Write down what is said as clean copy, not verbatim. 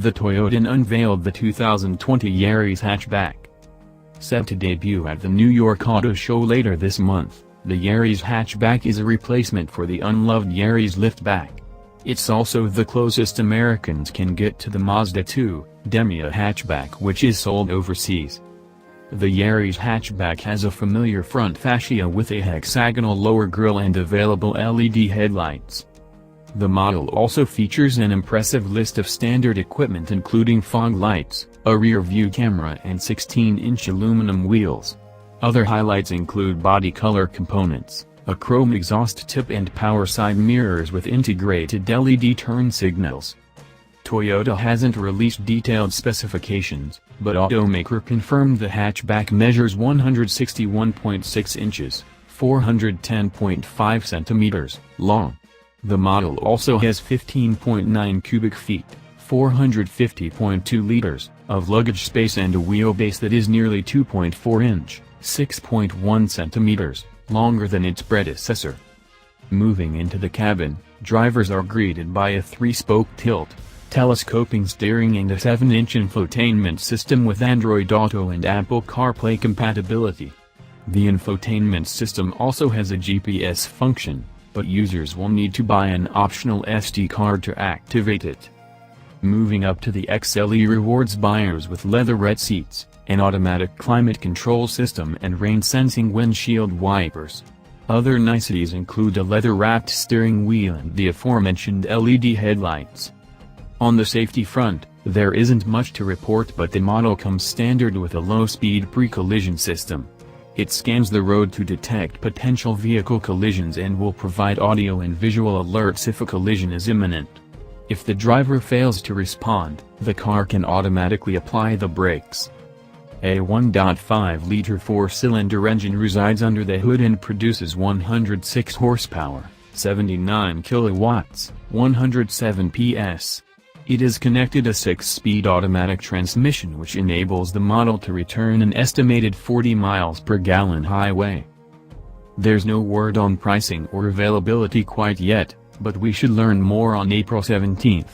The Toyota unveiled the 2020 Yaris Hatchback. Set to debut at the New York Auto Show later this month, the Yaris Hatchback is a replacement for the unloved Yaris Liftback. It's also the closest Americans can get to the Mazda2, Demio hatchback, which is sold overseas. The Yaris Hatchback has a familiar front fascia with a hexagonal lower grille and available LED headlights. The model also features an impressive list of standard equipment including fog lights, a rear-view camera and 16-inch aluminum wheels. Other highlights include body color components, a chrome exhaust tip and power side mirrors with integrated LED turn signals. Toyota hasn't released detailed specifications, but automaker confirmed the hatchback measures 161.6 inches, 410.5 centimeters, long. The model also has 15.9 cubic feet, 450.2 liters, of luggage space and a wheelbase that is nearly 2.4 inch, 6.1 centimeters, longer than its predecessor. Moving into the cabin, drivers are greeted by a 3-spoke tilt, telescoping steering and a 7-inch infotainment system with Android Auto and Apple CarPlay compatibility. The infotainment system also has a GPS function, but users will need to buy an optional SD card to activate it. Moving up to the XLE rewards buyers with leatherette seats, an automatic climate control system and rain-sensing windshield wipers. Other niceties include a leather-wrapped steering wheel and the aforementioned LED headlights. On the safety front, there isn't much to report, but the model comes standard with a low-speed pre-collision system. It scans the road to detect potential vehicle collisions and will provide audio and visual alerts if a collision is imminent. If the driver fails to respond, the car can automatically apply the brakes. A 1.5-liter 4-cylinder engine resides under the hood and produces 106 horsepower, 79 kilowatts, 107 PS. It is connected a 6-speed automatic transmission which enables the model to return an estimated 40 miles per gallon highway. There's no word on pricing or availability quite yet, but we should learn more on April 17.